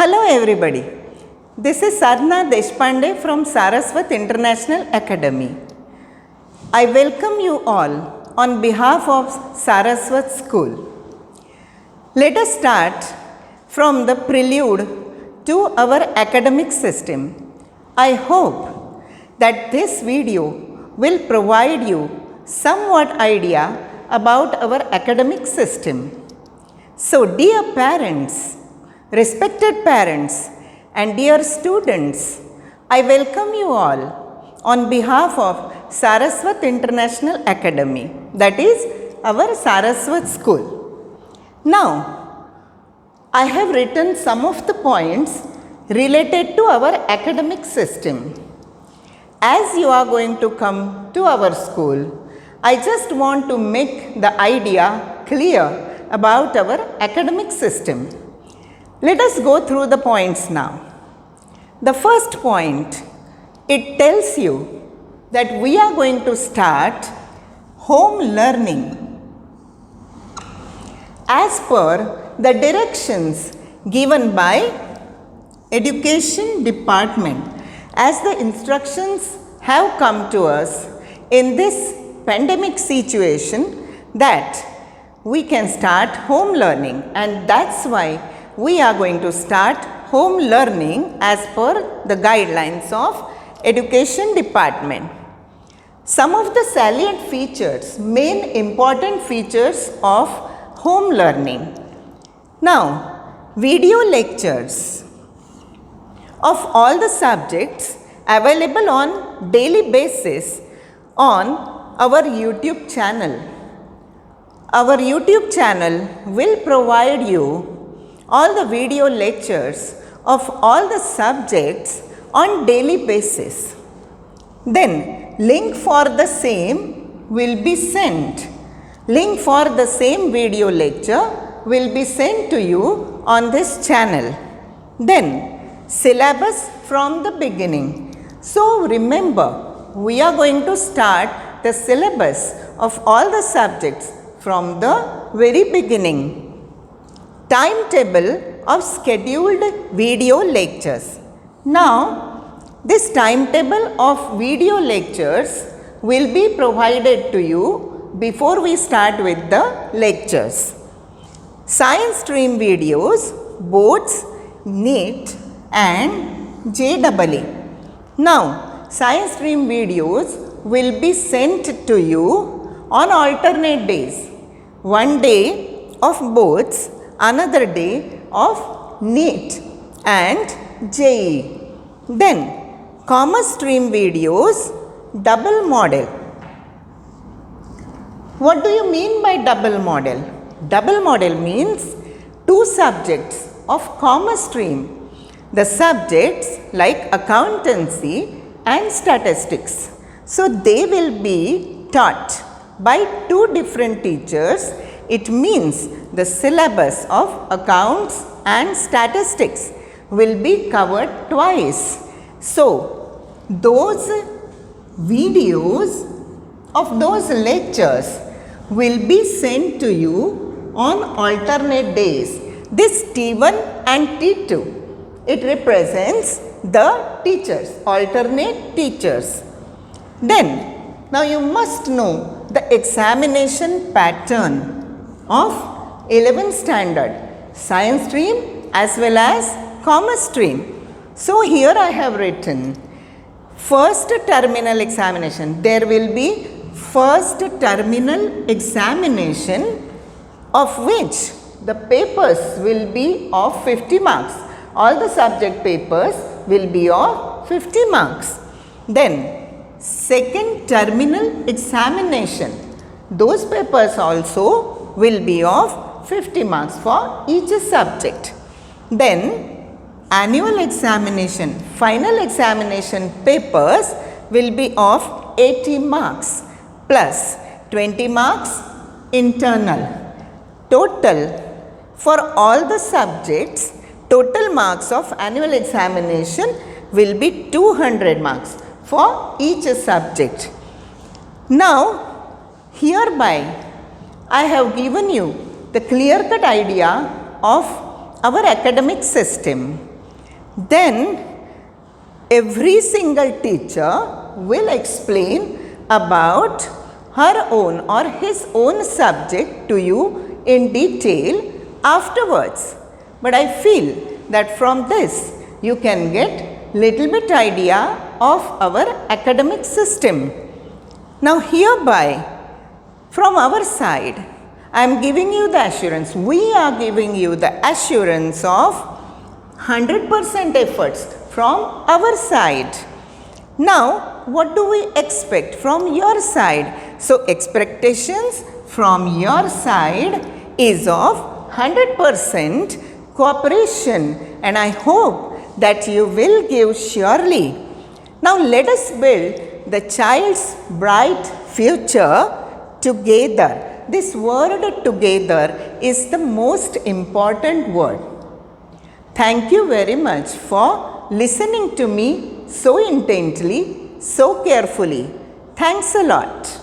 Hello everybody. This is Sadhna Deshpande from Saraswat International Academy. I welcome you all on behalf of Saraswat School. Let us start from the prelude to our academic system. I hope that this video will provide you somewhat idea about our academic system. So dear parents, respected parents and dear students, I welcome you all on behalf of Saraswat International Academy, that is our Saraswat School. Now, I have written some of the points related to our academic system. As you are going to come to our school, I just want to make the idea clear about our academic system. Let us go through the points now. The first point, it tells you that we are going to start home learning as per the directions given by Education Department, as the instructions have come to us in this pandemic situation that we can start home learning, and that's why we are going to start home learning as per the guidelines of Education Department. Some of the salient features, main important features of home learning. Now, video lectures of all the subjects available on daily basis on our YouTube channel. Our YouTube channel will provide you all the video lectures of all the subjects on daily basis. Then link for the same will be sent. Link for the same video lecture will be sent to you on this channel. Then syllabus from the beginning. So remember, we are going to start the syllabus of all the subjects from the very beginning. Timetable of scheduled video lectures. Now, this timetable of video lectures will be provided to you before we start with the lectures. Science stream videos, boards, NEET and JEE. Now, science stream videos will be sent to you on alternate days. One day of boards, another day of NEET and JEE. Then commerce stream videos, double model. What do you mean by double model? Double model means two subjects of commerce stream. The subjects like accountancy and statistics. So they will be taught by two different teachers. It means the syllabus of accounts and statistics will be covered twice. So, those videos of those lectures will be sent to you on alternate days. This T1 and T2, it represents the teachers, alternate teachers. Then, now you must know the examination pattern of 11th standard science stream as well as commerce stream. So here I have written first terminal examination. There will be first terminal examination of which the papers will be of 50 marks. All the subject papers will be of 50 marks. Then second terminal examination. Those papers also will be of 50 marks for each subject. Then annual examination, final examination papers will be of 80 marks plus 20 marks internal. Total for all the subjects, total marks of annual examination will be 200 marks for each subject. Now, hereby I have given you the clear-cut idea of our academic system. then every single teacher will explain about her own or his own subject to you in detail afterwards. But I feel that from this you can get little bit idea of our academic system. Now hereby, from our side, I am giving you the assurance, we are giving you the assurance of 100% efforts from our side. Now, what do we expect from your side? So, expectations from your side is of 100% cooperation, and I hope that you will give surely. Now, let us build the child's bright future together. This word together is the most important word. Thank you very much for listening to me so intently, so carefully. Thanks a lot.